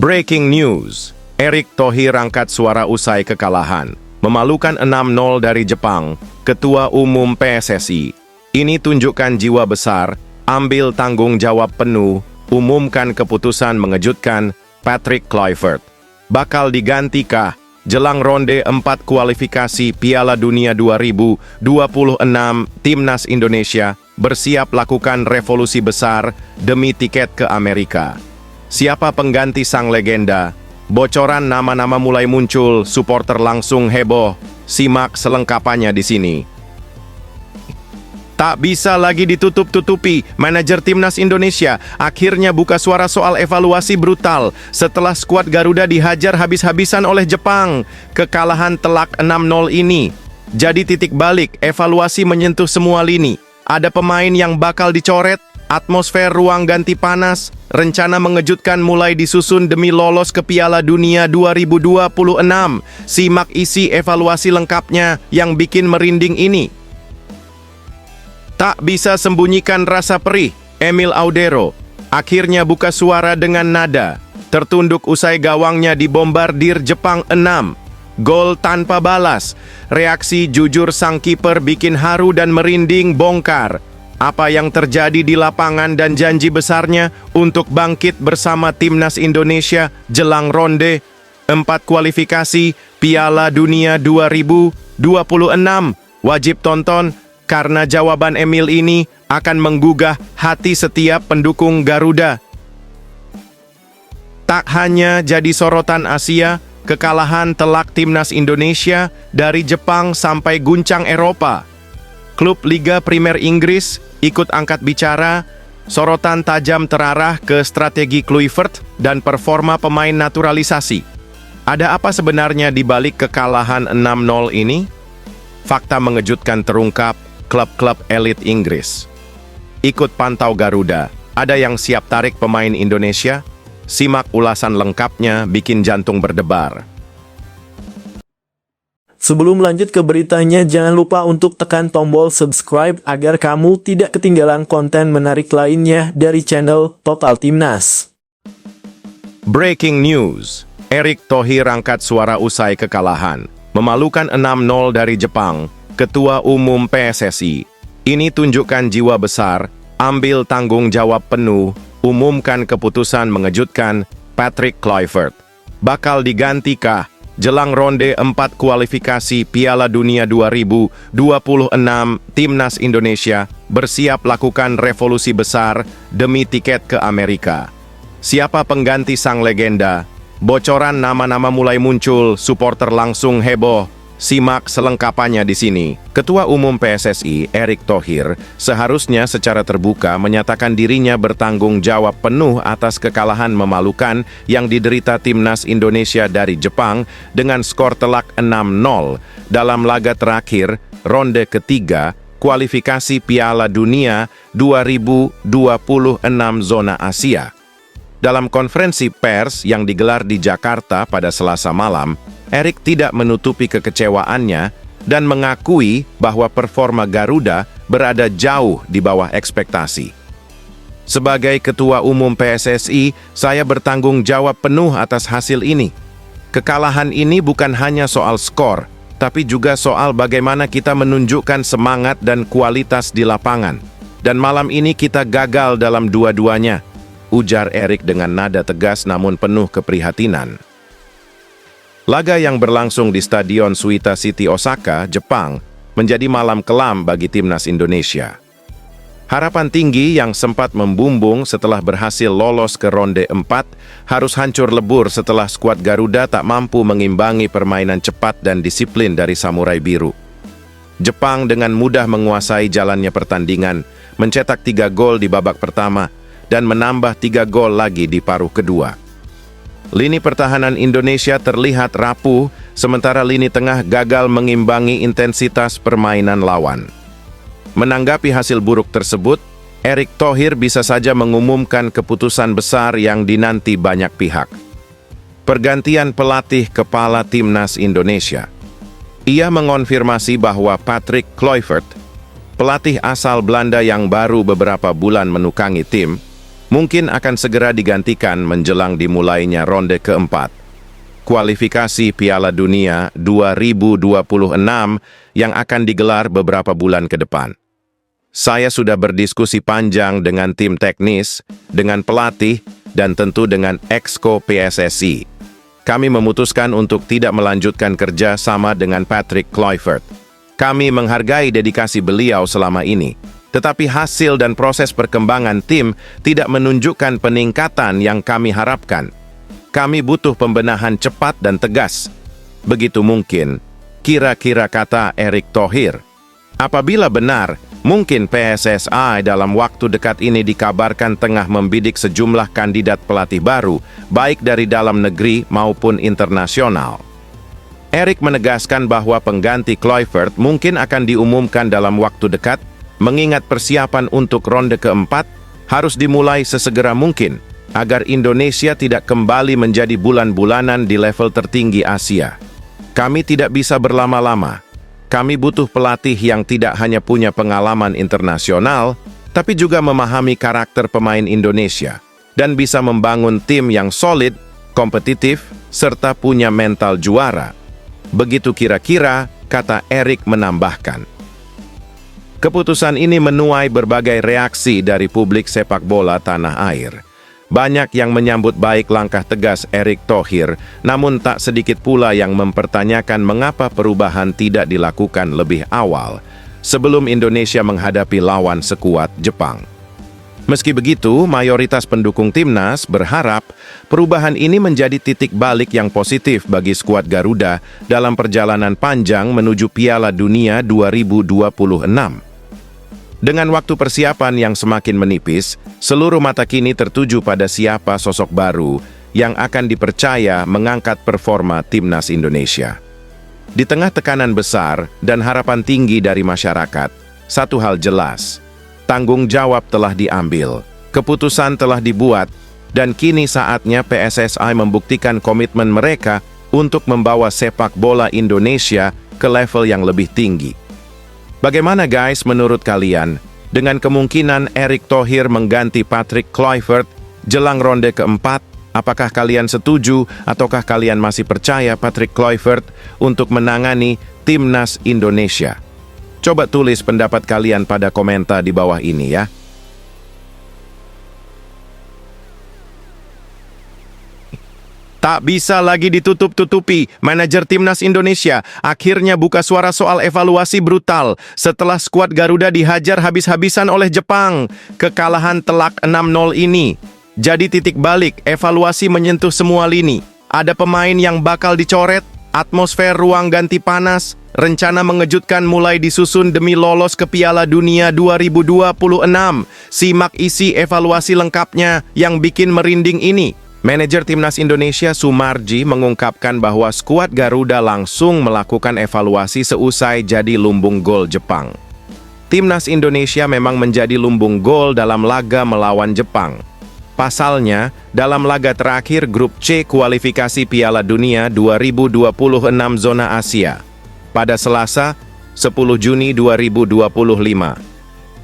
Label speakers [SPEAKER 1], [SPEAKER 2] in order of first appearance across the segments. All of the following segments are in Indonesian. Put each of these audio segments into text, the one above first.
[SPEAKER 1] Breaking news, Erick Thohir angkat suara usai kekalahan. Memalukan 6-0 dari Jepang, Ketua Umum PSSI. Ini tunjukkan jiwa besar, ambil tanggung jawab penuh, umumkan keputusan mengejutkan Patrick Kluivert. Bakal digantikah jelang ronde 4 kualifikasi Piala Dunia 2026, Timnas Indonesia bersiap lakukan revolusi besar demi tiket ke Amerika. Siapa pengganti sang legenda? Bocoran nama-nama mulai muncul, supporter langsung heboh. Simak selengkapannya di sini. Tak bisa lagi ditutup-tutupi, manajer Timnas Indonesia akhirnya buka suara soal evaluasi brutal setelah skuad Garuda dihajar habis-habisan oleh Jepang. Kekalahan telak 6-0 ini jadi titik balik, evaluasi menyentuh semua lini. Ada pemain yang bakal dicoret, atmosfer ruang ganti panas, rencana mengejutkan mulai disusun demi lolos ke Piala Dunia 2026. Simak isi evaluasi lengkapnya yang bikin merinding ini. Tak bisa sembunyikan rasa perih, Emil Audero akhirnya buka suara dengan nada. Tertunduk usai gawangnya dibombardir Jepang 6. Gol tanpa balas. Reaksi jujur sang kiper bikin haru dan merinding bongkar. Apa yang terjadi di lapangan dan janji besarnya untuk bangkit bersama Timnas Indonesia jelang ronde 4 kualifikasi Piala Dunia 2026. Wajib tonton karena jawaban Emil ini akan menggugah hati setiap pendukung Garuda. Tak hanya jadi sorotan Asia, kekalahan telak Timnas Indonesia dari Jepang sampai guncang Eropa. Klub Liga Primer Inggris ikut angkat bicara, sorotan tajam terarah ke strategi Kluivert dan performa pemain naturalisasi. Ada apa sebenarnya di balik kekalahan 6-0 ini? Fakta mengejutkan terungkap, klub-klub elit Inggris ikut pantau Garuda. Ada yang siap tarik pemain Indonesia? Simak ulasan lengkapnya, bikin jantung berdebar.
[SPEAKER 2] Sebelum lanjut ke beritanya, jangan lupa untuk tekan tombol subscribe agar kamu tidak ketinggalan konten menarik lainnya dari channel Total Timnas.
[SPEAKER 1] Breaking news, Erick Thohir angkat suara usai kekalahan. Memalukan 6-0 dari Jepang, Ketua Umum PSSI. Ini tunjukkan jiwa besar, ambil tanggung jawab penuh, umumkan keputusan mengejutkan Patrick Kluivert. Bakal digantikah jelang ronde 4 kualifikasi Piala Dunia 2026, Timnas Indonesia bersiap lakukan revolusi besar demi tiket ke Amerika. Siapa pengganti sang legenda? Bocoran nama-nama mulai muncul, supporter langsung heboh. Simak selengkapannya di sini. Ketua Umum PSSI, Erick Thohir, seharusnya secara terbuka menyatakan dirinya bertanggung jawab penuh atas kekalahan memalukan yang diderita Timnas Indonesia dari Jepang dengan skor telak 6-0 dalam laga terakhir ronde ketiga kualifikasi Piala Dunia 2026 zona Asia. Dalam konferensi pers yang digelar di Jakarta pada Selasa malam, Erick tidak menutupi kekecewaannya dan mengakui bahwa performa Garuda berada jauh di bawah ekspektasi. Sebagai Ketua Umum PSSI, saya bertanggung jawab penuh atas hasil ini. Kekalahan ini bukan hanya soal skor, tapi juga soal bagaimana kita menunjukkan semangat dan kualitas di lapangan. Dan malam ini kita gagal dalam dua-duanya, ujar Erick dengan nada tegas namun penuh keprihatinan. Laga yang berlangsung di Stadion Suita City Osaka, Jepang, menjadi malam kelam bagi Timnas Indonesia. Harapan tinggi yang sempat membumbung setelah berhasil lolos ke ronde 4 harus hancur lebur setelah skuad Garuda tak mampu mengimbangi permainan cepat dan disiplin dari Samurai Biru. Jepang dengan mudah menguasai jalannya pertandingan, mencetak 3 gol di babak pertama, dan menambah 3 gol lagi di paruh kedua. Lini pertahanan Indonesia terlihat rapuh, sementara lini tengah gagal mengimbangi intensitas permainan lawan. Menanggapi hasil buruk tersebut, Erick Thohir bisa saja mengumumkan keputusan besar yang dinanti banyak pihak. Pergantian pelatih kepala Timnas Indonesia. Ia mengonfirmasi bahwa Patrick Kluivert, pelatih asal Belanda yang baru beberapa bulan menukangi tim, mungkin akan segera digantikan menjelang dimulainya ronde keempat kualifikasi Piala Dunia 2026 yang akan digelar beberapa bulan ke depan. Saya sudah berdiskusi panjang dengan tim teknis, dengan pelatih, dan tentu dengan Exco PSSI. Kami memutuskan untuk tidak melanjutkan kerja sama dengan Patrick Kluivert. Kami menghargai dedikasi beliau selama ini, tetapi hasil dan proses perkembangan tim tidak menunjukkan peningkatan yang kami harapkan. Kami butuh pembenahan cepat dan tegas. Begitu mungkin, kira-kira kata Erick Thohir. Apabila benar, mungkin PSSI dalam waktu dekat ini dikabarkan tengah membidik sejumlah kandidat pelatih baru, baik dari dalam negeri maupun internasional. Erick menegaskan bahwa pengganti Kluivert mungkin akan diumumkan dalam waktu dekat, mengingat persiapan untuk ronde keempat harus dimulai sesegera mungkin, agar Indonesia tidak kembali menjadi bulan-bulanan di level tertinggi Asia. Kami tidak bisa berlama-lama. Kami butuh pelatih yang tidak hanya punya pengalaman internasional, tapi juga memahami karakter pemain Indonesia, dan bisa membangun tim yang solid, kompetitif, serta punya mental juara. Begitu kira-kira, kata Erick menambahkan. Keputusan ini menuai berbagai reaksi dari publik sepak bola tanah air. Banyak yang menyambut baik langkah tegas Erick Thohir, namun tak sedikit pula yang mempertanyakan mengapa perubahan tidak dilakukan lebih awal, sebelum Indonesia menghadapi lawan sekuat Jepang. Meski begitu, mayoritas pendukung timnas berharap perubahan ini menjadi titik balik yang positif bagi skuad Garuda dalam perjalanan panjang menuju Piala Dunia 2026. Dengan waktu persiapan yang semakin menipis, seluruh mata kini tertuju pada siapa sosok baru yang akan dipercaya mengangkat performa timnas Indonesia. Di tengah tekanan besar dan harapan tinggi dari masyarakat, satu hal jelas, tanggung jawab telah diambil, keputusan telah dibuat, dan kini saatnya PSSI membuktikan komitmen mereka untuk membawa sepak bola Indonesia ke level yang lebih tinggi. Bagaimana guys menurut kalian, dengan kemungkinan Erick Thohir mengganti Patrick Kluivert jelang ronde keempat, apakah kalian setuju ataukah kalian masih percaya Patrick Kluivert untuk menangani timnas Indonesia? Coba tulis pendapat kalian pada komentar di bawah ini ya. Tak bisa lagi ditutup-tutupi, manajer timnas Indonesia akhirnya buka suara soal evaluasi brutal setelah skuad Garuda dihajar habis-habisan oleh Jepang. Kekalahan telak 6-0 ini jadi titik balik, evaluasi menyentuh semua lini. Ada pemain yang bakal dicoret, atmosfer ruang ganti panas, rencana mengejutkan mulai disusun demi lolos ke Piala Dunia 2026. Simak isi evaluasi lengkapnya yang bikin merinding ini. Manajer Timnas Indonesia Sumarji mengungkapkan bahwa skuad Garuda langsung melakukan evaluasi seusai jadi lumbung gol Jepang. Timnas Indonesia memang menjadi lumbung gol dalam laga melawan Jepang. Pasalnya, dalam laga terakhir grup C kualifikasi Piala Dunia 2026 zona Asia, pada Selasa, 10 Juni 2025,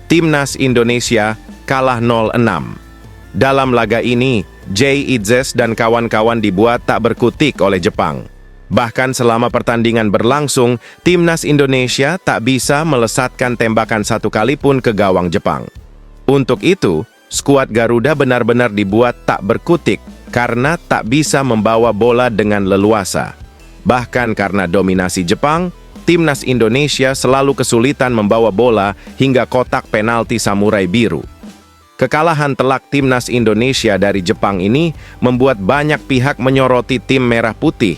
[SPEAKER 1] Timnas Indonesia kalah 0-6. Dalam laga ini, Jay Itzes dan kawan-kawan dibuat tak berkutik oleh Jepang. Bahkan selama pertandingan berlangsung, Timnas Indonesia tak bisa melesatkan tembakan satu kali pun ke gawang Jepang. Untuk itu, skuad Garuda benar-benar dibuat tak berkutik karena tak bisa membawa bola dengan leluasa. Bahkan karena dominasi Jepang, Timnas Indonesia selalu kesulitan membawa bola hingga kotak penalti samurai biru. Kekalahan telak Timnas Indonesia dari Jepang ini membuat banyak pihak menyoroti tim merah putih.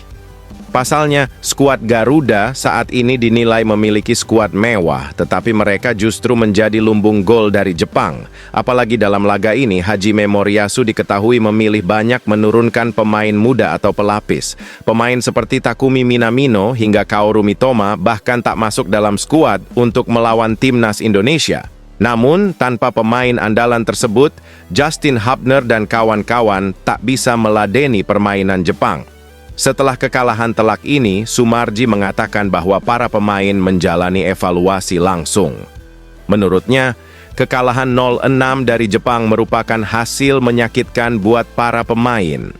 [SPEAKER 1] Pasalnya, skuad Garuda saat ini dinilai memiliki skuad mewah, tetapi mereka justru menjadi lumbung gol dari Jepang. Apalagi dalam laga ini, Hajime Moriyasu diketahui memilih banyak menurunkan pemain muda atau pelapis. Pemain seperti Takumi Minamino hingga Kaoru Mitoma bahkan tak masuk dalam skuad untuk melawan Timnas Indonesia. Namun, tanpa pemain andalan tersebut, Justin Hubner dan kawan-kawan tak bisa meladeni permainan Jepang. Setelah kekalahan telak ini, Sumarji mengatakan bahwa para pemain menjalani evaluasi langsung. Menurutnya, Kekalahan 0-6 dari Jepang merupakan hasil menyakitkan buat para pemain.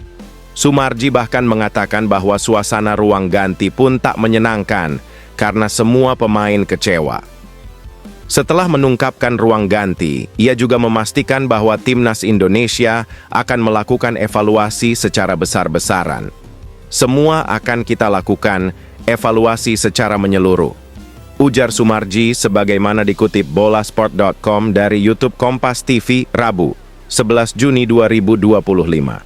[SPEAKER 1] Sumarji bahkan mengatakan bahwa suasana ruang ganti pun tak menyenangkan karena semua pemain kecewa. Setelah menungkapkan ruang ganti, ia juga memastikan bahwa timnas Indonesia akan melakukan evaluasi secara besar-besaran. Semua akan kita lakukan evaluasi secara menyeluruh, ujar Sumarji sebagaimana dikutip bolasport.com dari YouTube Kompas TV Rabu, 11 Juni 2025.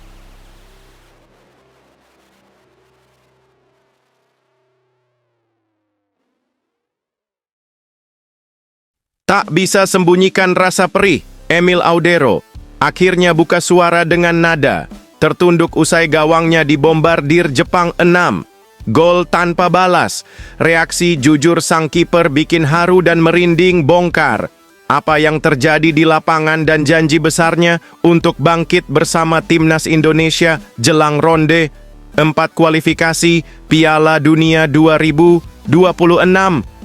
[SPEAKER 1] Tak bisa sembunyikan rasa perih, Emil Audero akhirnya buka suara dengan nada, tertunduk usai gawangnya dibombardir Jepang 6. Gol tanpa balas. Reaksi jujur sang kiper bikin haru dan merinding bongkar apa yang terjadi di lapangan dan janji besarnya untuk bangkit bersama timnas Indonesia jelang ronde 4 kualifikasi Piala Dunia 2026.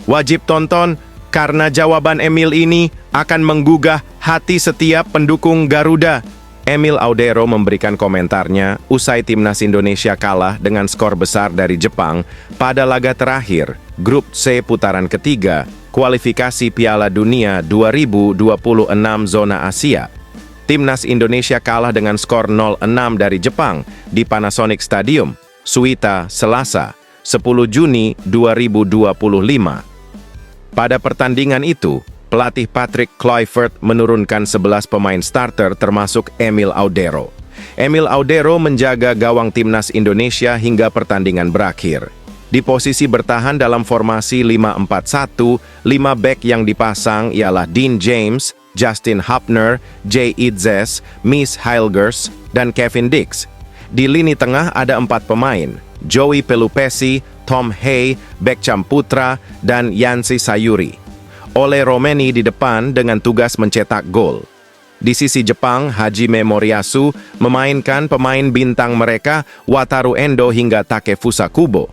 [SPEAKER 1] Wajib tonton karena jawaban Emil ini akan menggugah hati setiap pendukung Garuda. Emil Audero memberikan komentarnya usai timnas Indonesia kalah dengan skor besar dari Jepang pada laga terakhir Grup C putaran ketiga kualifikasi Piala Dunia 2026 zona Asia. Timnas Indonesia kalah dengan skor 0-6 dari Jepang di Panasonic Stadium, Suita, Selasa, 10 Juni 2025. Pada pertandingan itu, pelatih Patrick Kluivert menurunkan 11 pemain starter termasuk Emil Audero. Emil Audero menjaga gawang timnas Indonesia hingga pertandingan berakhir. Di posisi bertahan dalam formasi 5-4-1, 5 bek yang dipasang ialah Dean James, Justin Hapner, Jay Idzes, Miss Heilgers, dan Kevin Dix. Di lini tengah ada 4 pemain, Joey Pelupesi, Tom Hay, Bekcham Putra, dan Yancy Sayuri. Ole Romeni di depan dengan tugas mencetak gol. Di sisi Jepang, Hajime Moriyasu memainkan pemain bintang mereka Wataru Endo hingga Takefusa Kubo.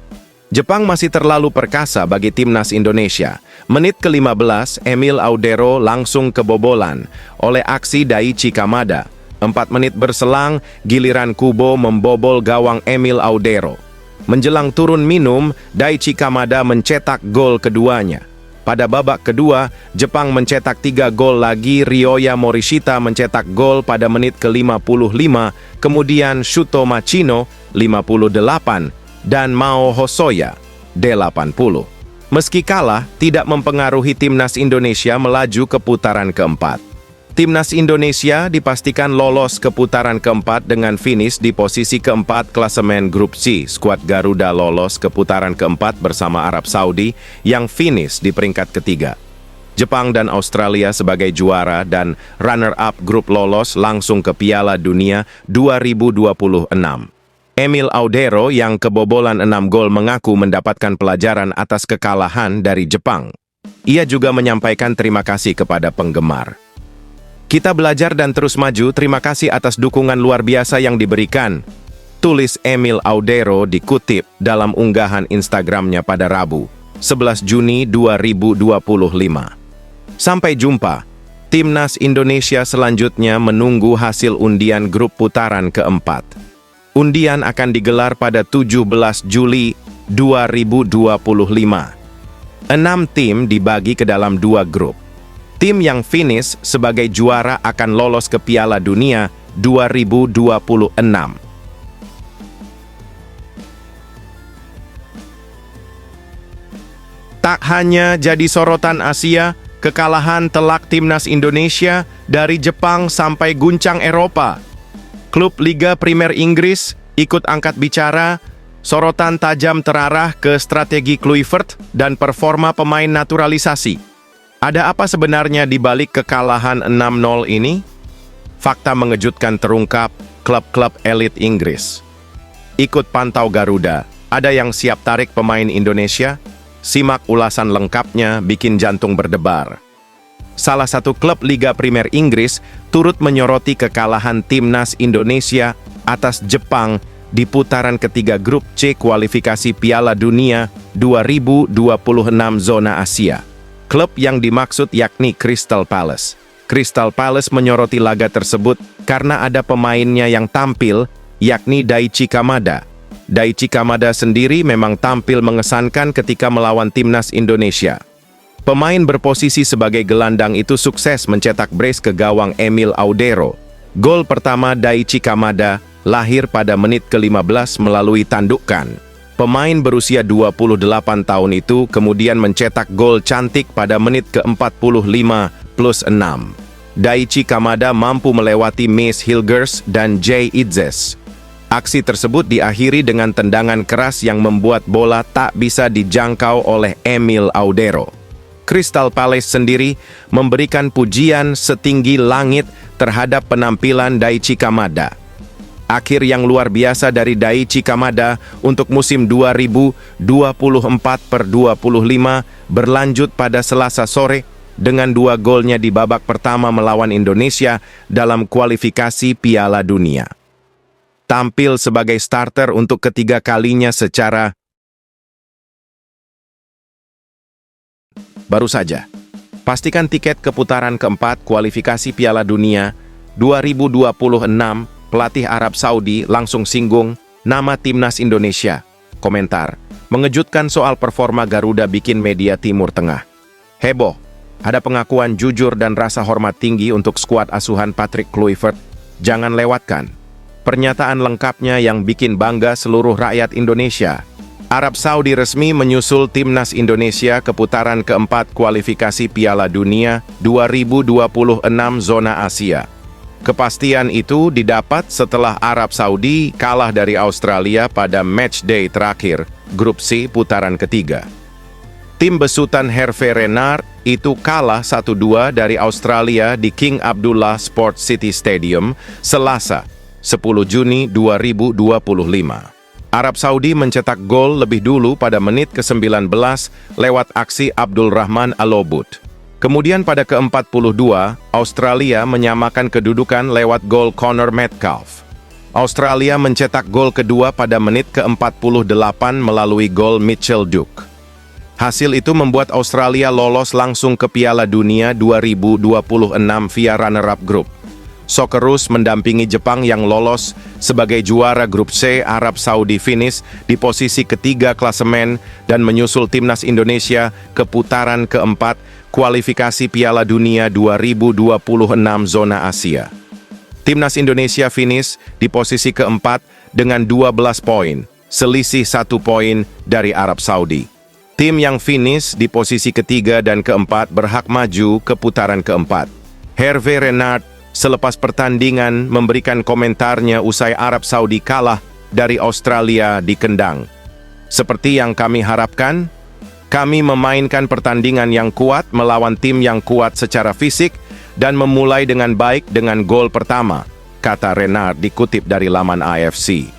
[SPEAKER 1] Jepang masih terlalu perkasa bagi timnas Indonesia. Menit ke-15, Emil Audero langsung kebobolan oleh aksi Daichi Kamada. 4 menit berselang, giliran Kubo membobol gawang Emil Audero. Menjelang turun minum, Daichi Kamada mencetak gol keduanya. Pada babak kedua, Jepang mencetak 3 gol lagi, Ryoya Morishita mencetak gol pada menit ke-55, kemudian Shuto Machino, 58, dan Mao Hosoya, 80. Meski kalah, tidak mempengaruhi timnas Indonesia melaju ke putaran keempat. Timnas Indonesia dipastikan lolos ke putaran keempat dengan finish di posisi keempat klasemen Grup C. Skuad Garuda lolos ke putaran keempat bersama Arab Saudi yang finish di peringkat ketiga. Jepang dan Australia sebagai juara dan runner-up grup lolos langsung ke Piala Dunia 2026. Emil Audero yang kebobolan 6 gol mengaku mendapatkan pelajaran atas kekalahan dari Jepang. Ia juga menyampaikan terima kasih kepada penggemar. Kita belajar dan terus maju, terima kasih atas dukungan luar biasa yang diberikan, tulis Emil Audero dikutip dalam unggahan Instagramnya pada Rabu, 11 Juni 2025. Sampai jumpa. Timnas Indonesia selanjutnya menunggu hasil undian grup putaran keempat. Undian akan digelar pada 17 Juli 2025. 6 tim dibagi ke dalam 2 grup. Tim yang finish sebagai juara akan lolos ke Piala Dunia 2026. Tak hanya jadi sorotan Asia, kekalahan telak timnas Indonesia dari Jepang sampai guncang Eropa. Klub Liga Primer Inggris ikut angkat bicara, sorotan tajam terarah ke strategi Kluivert dan performa pemain naturalisasi. Ada apa sebenarnya di balik kekalahan 6-0 ini? Fakta mengejutkan terungkap klub-klub elit Inggris. Ikut pantau Garuda, ada yang siap tarik pemain Indonesia? Simak ulasan lengkapnya, bikin jantung berdebar. Salah satu klub Liga Primer Inggris turut menyoroti kekalahan timnas Indonesia atas Jepang di putaran ketiga Grup C kualifikasi Piala Dunia 2026 zona Asia. Klub yang dimaksud yakni Crystal Palace. Crystal Palace menyoroti laga tersebut karena ada pemainnya yang tampil, yakni Daichi Kamada. Daichi Kamada sendiri memang tampil mengesankan ketika melawan timnas Indonesia. Pemain berposisi sebagai gelandang itu sukses mencetak brace ke gawang Emil Audero. Gol pertama Daichi Kamada lahir pada menit ke-15 melalui tandukan. Pemain berusia 28 tahun itu kemudian mencetak gol cantik pada menit ke-45+6. Daichi Kamada mampu melewati Mace Hilgers dan Jay Idzes. Aksi tersebut diakhiri dengan tendangan keras yang membuat bola tak bisa dijangkau oleh Emil Audero. Crystal Palace sendiri memberikan pujian setinggi langit terhadap penampilan Daichi Kamada. Akhir yang luar biasa dari Daichi Kamada untuk musim 2024/25 berlanjut pada Selasa sore dengan 2 golnya di babak pertama melawan Indonesia dalam kualifikasi Piala Dunia. Tampil sebagai starter untuk ketiga kalinya secara baru saja. Pastikan tiket ke putaran keempat kualifikasi Piala Dunia 2026. Pelatih Arab Saudi langsung singgung nama timnas Indonesia. Komentar, mengejutkan soal performa Garuda bikin media Timur Tengah heboh. Ada pengakuan jujur dan rasa hormat tinggi untuk skuad asuhan Patrick Kluivert. Jangan lewatkan pernyataan lengkapnya yang bikin bangga seluruh rakyat Indonesia. Arab Saudi resmi menyusul timnas Indonesia ke putaran keempat kualifikasi Piala Dunia 2026 zona Asia. Kepastian itu didapat setelah Arab Saudi kalah dari Australia pada matchday terakhir, Grup C putaran ketiga. Tim besutan Hervé Renard itu kalah 1-2 dari Australia di King Abdullah Sports City Stadium, Selasa, 10 Juni 2025. Arab Saudi mencetak gol lebih dulu pada menit ke-19 lewat aksi Abdul Rahman Alobut. Kemudian pada ke-42, Australia menyamakan kedudukan lewat gol Connor Metcalfe. Australia mencetak gol kedua pada menit ke-48 melalui gol Mitchell Duke. Hasil itu membuat Australia lolos langsung ke Piala Dunia 2026 via runner-up group. Socceroos mendampingi Jepang yang lolos sebagai juara Grup C. Arab Saudi finish di posisi ketiga klasemen dan menyusul timnas Indonesia ke putaran keempat kualifikasi Piala Dunia 2026 zona Asia. Timnas Indonesia finish di posisi keempat dengan 12 poin, selisih 1 poin dari Arab Saudi. Tim yang finish di posisi ketiga dan keempat berhak maju ke putaran keempat. Hervé Renard selepas pertandingan memberikan komentarnya usai Arab Saudi kalah dari Australia di kendang. Seperti yang kami harapkan, kami memainkan pertandingan yang kuat melawan tim yang kuat secara fisik dan memulai dengan baik dengan gol pertama, kata Renard dikutip dari laman AFC.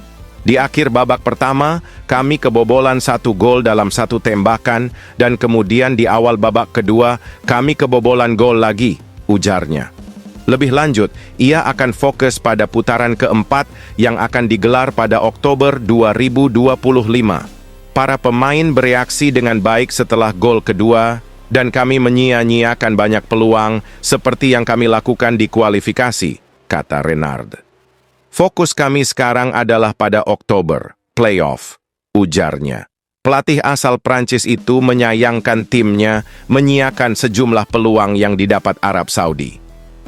[SPEAKER 1] Di akhir babak pertama, kami kebobolan 1 gol dalam 1 tembakan dan kemudian di awal babak kedua, kami kebobolan gol lagi, ujarnya. Lebih lanjut, ia akan fokus pada putaran keempat yang akan digelar pada Oktober 2025. Para pemain bereaksi dengan baik setelah gol kedua, dan kami menyia-nyiakan banyak peluang seperti yang kami lakukan di kualifikasi, kata Renard. Fokus kami sekarang adalah pada Oktober, playoff, ujarnya. Pelatih asal Prancis itu menyayangkan timnya menyiakan sejumlah peluang yang didapat Arab Saudi.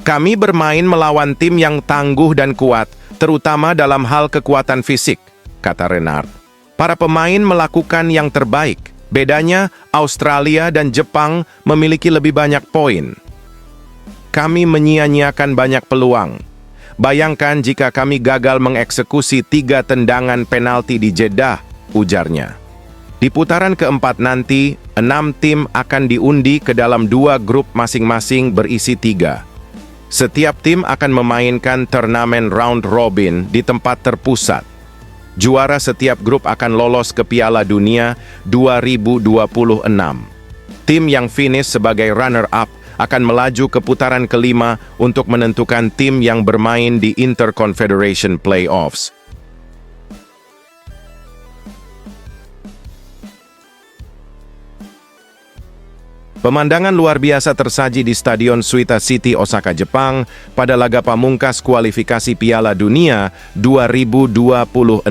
[SPEAKER 1] Kami bermain melawan tim yang tangguh dan kuat, terutama dalam hal kekuatan fisik, kata Renard. Para pemain melakukan yang terbaik. Bedanya, Australia dan Jepang memiliki lebih banyak poin. Kami menyia-nyiakan banyak peluang. Bayangkan jika kami gagal mengeksekusi 3 tendangan penalti di Jeddah, ujarnya. Di putaran keempat nanti, 6 tim akan diundi ke dalam 2 grup masing-masing berisi 3. Setiap tim akan memainkan turnamen round robin di tempat terpusat. Juara setiap grup akan lolos ke Piala Dunia 2026. Tim yang finish sebagai runner-up akan melaju ke putaran kelima untuk menentukan tim yang bermain di Interconfederation Playoffs. Pemandangan luar biasa tersaji di Stadion Suita City, Osaka, Jepang pada laga pamungkas kualifikasi Piala Dunia 2026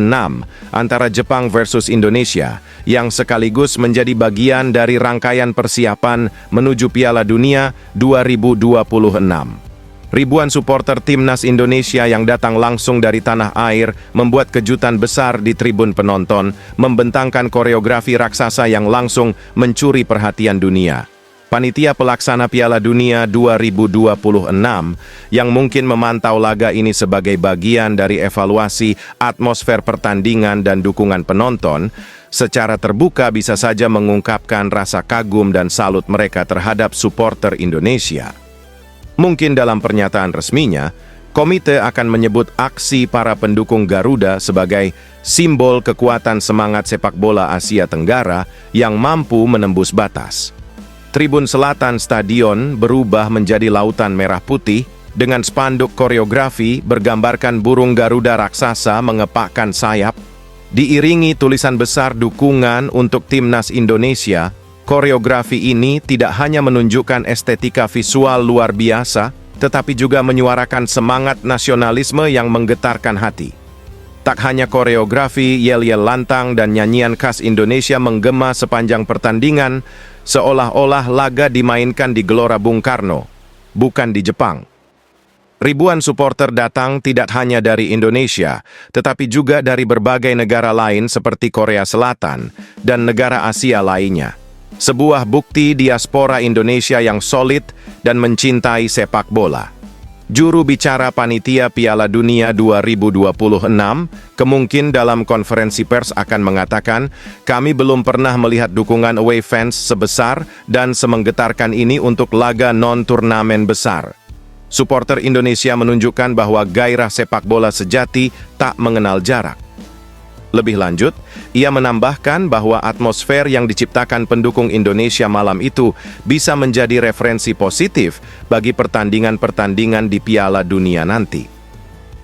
[SPEAKER 1] antara Jepang versus Indonesia, yang sekaligus menjadi bagian dari rangkaian persiapan menuju Piala Dunia 2026. Ribuan supporter timnas Indonesia yang datang langsung dari tanah air membuat kejutan besar di tribun penonton, membentangkan koreografi raksasa yang langsung mencuri perhatian dunia. Panitia pelaksana Piala Dunia 2026 yang mungkin memantau laga ini sebagai bagian dari evaluasi atmosfer pertandingan dan dukungan penonton, secara terbuka bisa saja mengungkapkan rasa kagum dan salut mereka terhadap supporter Indonesia. Mungkin dalam pernyataan resminya, komite akan menyebut aksi para pendukung Garuda sebagai simbol kekuatan semangat sepak bola Asia Tenggara yang mampu menembus batas. Tribun selatan stadion berubah menjadi lautan merah putih dengan spanduk koreografi bergambarkan burung Garuda raksasa mengepakkan sayap, diiringi tulisan besar dukungan untuk timnas Indonesia. Koreografi ini tidak hanya menunjukkan estetika visual luar biasa, tetapi juga menyuarakan semangat nasionalisme yang menggetarkan hati. Tak hanya koreografi, yel-yel lantang dan nyanyian khas Indonesia menggema sepanjang pertandingan, seolah-olah laga dimainkan di Gelora Bung Karno, bukan di Jepang. Ribuan supporter datang tidak hanya dari Indonesia, tetapi juga dari berbagai negara lain seperti Korea Selatan dan negara Asia lainnya. Sebuah bukti diaspora Indonesia yang solid dan mencintai sepak bola. Juru bicara panitia Piala Dunia 2026 kemungkinan dalam konferensi pers akan mengatakan, "Kami belum pernah melihat dukungan away fans sebesar dan semenggetarkan ini untuk laga non-turnamen besar." Supporter Indonesia menunjukkan bahwa gairah sepak bola sejati tak mengenal jarak. Lebih lanjut, ia menambahkan bahwa atmosfer yang diciptakan pendukung Indonesia malam itu bisa menjadi referensi positif bagi pertandingan-pertandingan di Piala Dunia nanti.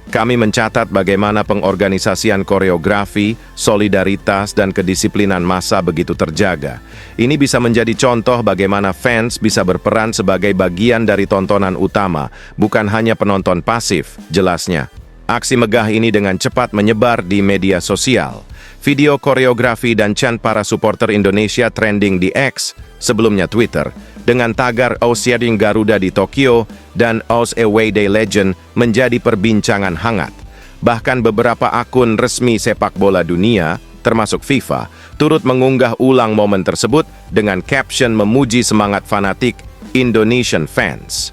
[SPEAKER 1] Kami mencatat bagaimana pengorganisasian koreografi, solidaritas, dan kedisiplinan massa begitu terjaga. Ini bisa menjadi contoh bagaimana fans bisa berperan sebagai bagian dari tontonan utama, bukan hanya penonton pasif, jelasnya. Aksi megah ini dengan cepat menyebar di media sosial. Video koreografi dan chant para supporter Indonesia trending di X, sebelumnya Twitter, dengan tagar Oceaning Garuda di Tokyo dan Oz Away Day Legend menjadi perbincangan hangat. Bahkan beberapa akun resmi sepak bola dunia, termasuk FIFA, turut mengunggah ulang momen tersebut dengan caption memuji semangat fanatik Indonesian fans.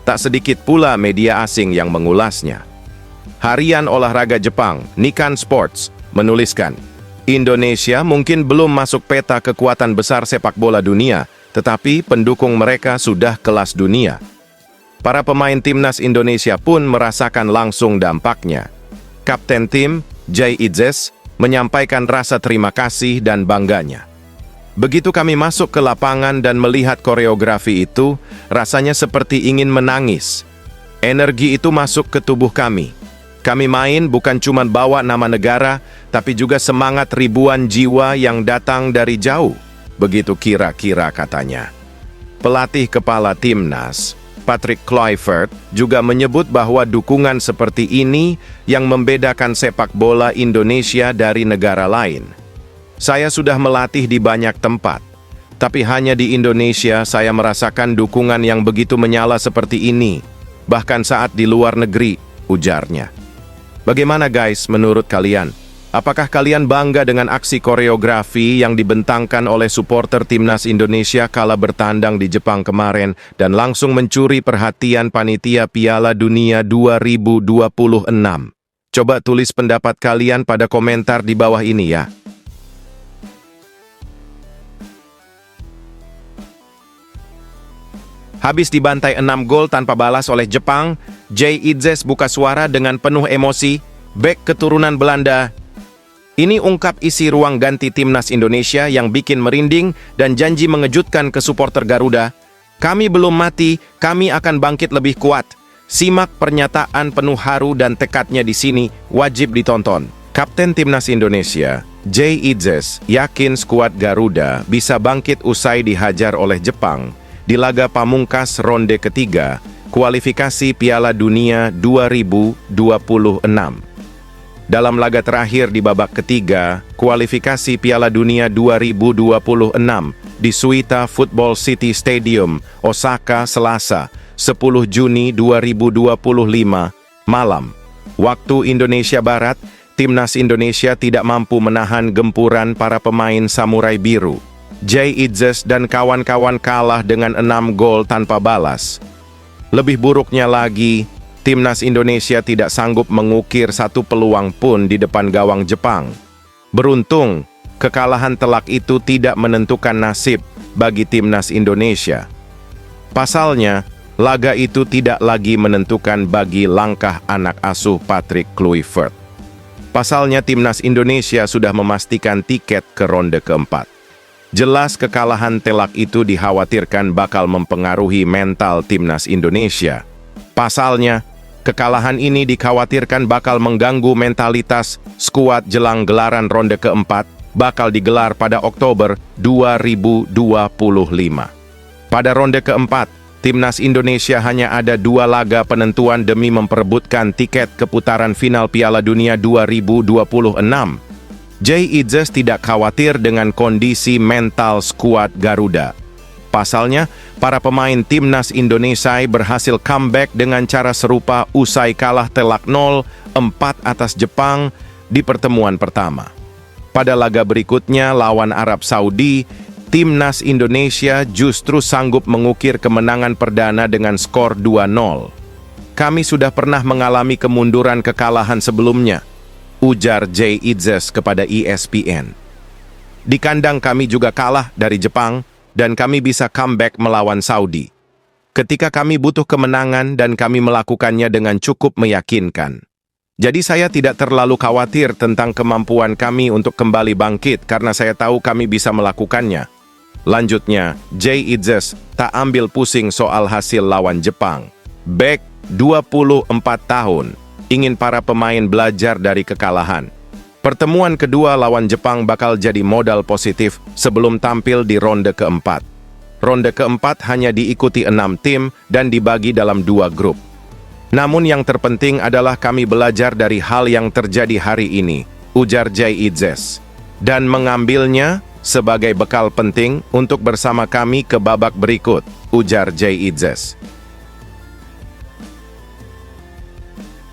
[SPEAKER 1] Tak sedikit pula media asing yang mengulasnya. Harian olahraga Jepang, Nikkan Sports, menuliskan, Indonesia mungkin belum masuk peta kekuatan besar sepak bola dunia, tetapi pendukung mereka sudah kelas dunia. Para pemain timnas Indonesia pun merasakan langsung dampaknya. Kapten tim, Jay Idzes, menyampaikan rasa terima kasih dan bangganya. Begitu kami masuk ke lapangan dan melihat koreografi itu, rasanya seperti ingin menangis. Energi itu masuk ke tubuh kami. Kami main bukan cuma bawa nama negara, tapi juga semangat ribuan jiwa yang datang dari jauh. Begitu kira-kira katanya. Pelatih kepala timnas, Patrick Kluivert, juga menyebut bahwa dukungan seperti ini yang membedakan sepak bola Indonesia dari negara lain. Saya sudah melatih di banyak tempat, tapi hanya di Indonesia saya merasakan dukungan yang begitu menyala seperti ini, bahkan saat di luar negeri, ujarnya. Bagaimana guys menurut kalian? Apakah kalian bangga dengan aksi koreografi yang dibentangkan oleh supporter timnas Indonesia kala bertandang di Jepang kemarin dan langsung mencuri perhatian panitia Piala Dunia 2026? Coba tulis pendapat kalian pada komentar di bawah ini ya. Habis dibantai 6 gol tanpa balas oleh Jepang, Jay Idzes buka suara dengan penuh emosi, bek keturunan Belanda. Ini ungkap isi ruang ganti timnas Indonesia yang bikin merinding dan janji mengejutkan ke supporter Garuda. Kami belum mati, kami akan bangkit lebih kuat. Simak pernyataan penuh haru dan tekadnya di sini, wajib ditonton. Kapten timnas Indonesia, Jay Idzes yakin skuad Garuda bisa bangkit usai dihajar oleh Jepang di laga pamungkas ronde ketiga kualifikasi Piala Dunia 2026. Dalam laga terakhir di babak ketiga kualifikasi Piala Dunia 2026 di Suita Football City Stadium, Osaka, Selasa, 10 Juni 2025, malam. Waktu Indonesia Barat, Timnas Indonesia tidak mampu menahan gempuran para pemain Samurai Biru. Jay Idzes dan kawan-kawan kalah dengan 6 gol tanpa balas. Lebih buruknya lagi, Timnas Indonesia tidak sanggup mengukir satu peluang pun di depan gawang Jepang. Beruntung, kekalahan telak itu tidak menentukan nasib bagi Timnas Indonesia. Pasalnya, laga itu tidak lagi menentukan bagi langkah anak asuh Patrick Kluivert. Pasalnya Timnas Indonesia sudah memastikan tiket ke ronde keempat. Jelas kekalahan telak itu dikhawatirkan bakal mempengaruhi mental Timnas Indonesia. Pasalnya, kekalahan ini dikhawatirkan bakal mengganggu mentalitas skuad jelang gelaran ronde keempat bakal digelar pada Oktober 2025. Pada ronde keempat, Timnas Indonesia hanya ada 2 laga penentuan demi memperebutkan tiket ke putaran final Piala Dunia 2026. Jay Idzes tidak khawatir dengan kondisi mental skuad Garuda. Pasalnya, para pemain Timnas Indonesia berhasil comeback dengan cara serupa usai kalah telak 0-4 atas Jepang di pertemuan pertama. Pada laga berikutnya lawan Arab Saudi, Timnas Indonesia justru sanggup mengukir kemenangan perdana dengan skor 2-0. Kami sudah pernah mengalami kemunduran kekalahan sebelumnya, ujar Jay Idzes kepada ESPN. Di kandang kami juga kalah dari Jepang dan kami bisa comeback melawan Saudi. Ketika kami butuh kemenangan dan kami melakukannya dengan cukup meyakinkan. Jadi saya tidak terlalu khawatir tentang kemampuan kami untuk kembali bangkit karena saya tahu kami bisa melakukannya. Lanjutnya, Jay Idzes tak ambil pusing soal hasil lawan Jepang. Bek 24 tahun, ingin para pemain belajar dari kekalahan. Pertemuan kedua lawan Jepang bakal jadi modal positif sebelum tampil di ronde keempat. Ronde keempat hanya diikuti 6 tim dan dibagi dalam 2 grup. Namun yang terpenting adalah kami belajar dari hal yang terjadi hari ini, ujar Jay Idzes, dan mengambilnya sebagai bekal penting untuk bersama kami ke babak berikut, ujar Jay Idzes.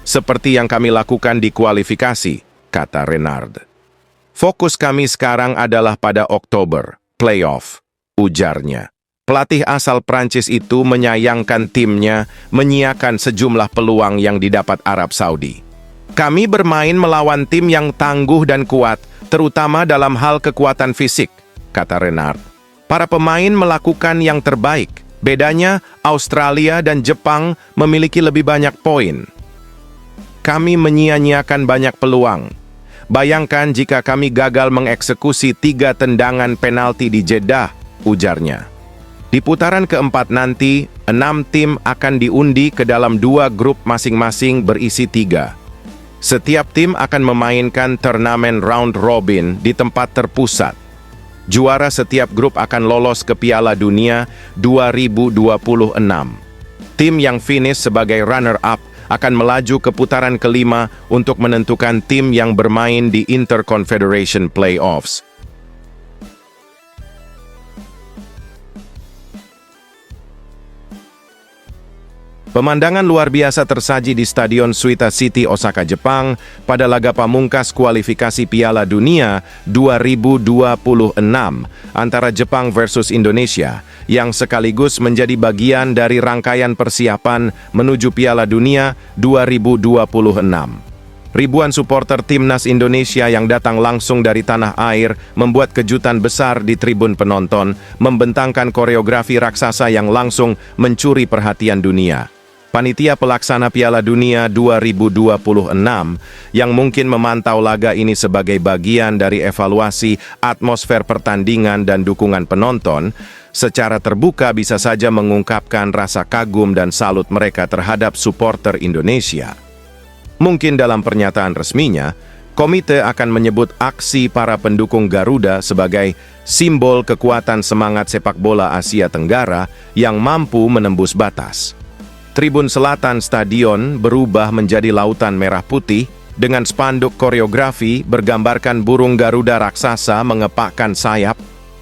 [SPEAKER 1] Seperti yang kami lakukan di kualifikasi, kata Renard. Fokus kami sekarang adalah pada Oktober, playoff, ujarnya. Pelatih asal Prancis itu menyayangkan timnya menyiakan sejumlah peluang yang didapat Arab Saudi. Kami bermain melawan tim yang tangguh dan kuat, terutama dalam hal kekuatan fisik, kata Renard. Para pemain melakukan yang terbaik. Bedanya, Australia dan Jepang memiliki lebih banyak poin. Kami menyia-nyiakan banyak peluang. Bayangkan jika kami gagal mengeksekusi 3 tendangan penalti di Jeddah, ujarnya. Di putaran keempat nanti, 6 tim akan diundi ke dalam 2 grup masing-masing berisi 3. Setiap tim akan memainkan turnamen round robin di tempat terpusat. Juara setiap grup akan lolos ke Piala Dunia 2026. Tim yang finish sebagai runner-up akan melaju ke putaran kelima untuk menentukan tim yang bermain di Interconfederation Playoffs. Pemandangan luar biasa tersaji di Stadion Suita City, Osaka, Jepang pada laga pamungkas kualifikasi Piala Dunia 2026 antara Jepang versus Indonesia yang sekaligus menjadi bagian dari rangkaian persiapan menuju Piala Dunia 2026. Ribuan supporter Timnas Indonesia yang datang langsung dari tanah air membuat kejutan besar di tribun penonton, membentangkan koreografi raksasa yang langsung mencuri perhatian dunia. Panitia pelaksana Piala Dunia 2026 yang mungkin memantau laga ini sebagai bagian dari evaluasi atmosfer pertandingan dan dukungan penonton, secara terbuka bisa saja mengungkapkan rasa kagum dan salut mereka terhadap supporter Indonesia. Mungkin dalam pernyataan resminya, Komite akan menyebut aksi para pendukung Garuda sebagai simbol kekuatan semangat sepak bola Asia Tenggara yang mampu menembus batas. Tribun selatan stadion berubah menjadi lautan merah putih dengan spanduk koreografi bergambarkan burung Garuda raksasa mengepakkan sayap.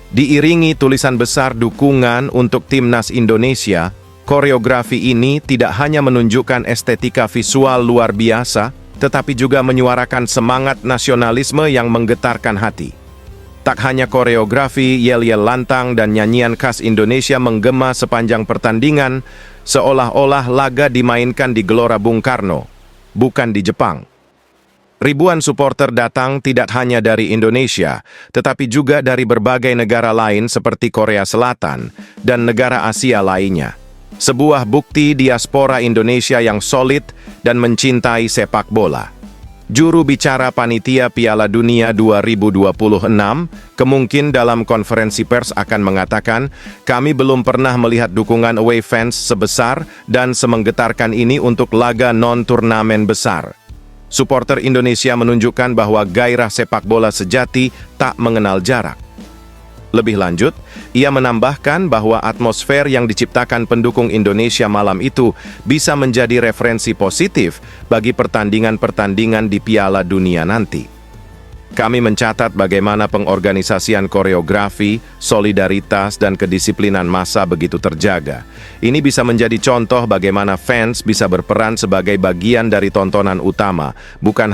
[SPEAKER 1] Diiringi tulisan besar dukungan untuk timnas Indonesia, koreografi ini tidak hanya menunjukkan estetika visual luar biasa, tetapi juga menyuarakan semangat nasionalisme yang menggetarkan hati. Tak hanya koreografi, yel-yel lantang dan nyanyian khas Indonesia menggema sepanjang pertandingan, seolah-olah laga dimainkan di Gelora Bung Karno, bukan di Jepang. Ribuan supporter datang tidak hanya dari Indonesia, tetapi juga dari berbagai negara lain seperti Korea Selatan dan negara Asia lainnya. Sebuah bukti diaspora Indonesia yang solid dan mencintai sepak bola. Juru bicara panitia Piala Dunia 2026 kemungkinan dalam konferensi pers akan mengatakan, kami belum pernah melihat dukungan away fans sebesar dan semenggetarkan ini untuk laga non-turnamen besar. Supporter Indonesia menunjukkan bahwa gairah sepak bola sejati tak mengenal jarak. Lebih lanjut, ia menambahkan bahwa atmosfer yang diciptakan pendukung Indonesia malam itu bisa menjadi referensi positif bagi pertandingan-pertandingan di Piala Dunia nanti. Kami mencatat bagaimana pengorganisasian koreografi, solidaritas, dan kedisiplinan massa begitu terjaga. Ini bisa menjadi contoh bagaimana fans bisa berperan sebagai bagian dari tontonan utama, bukan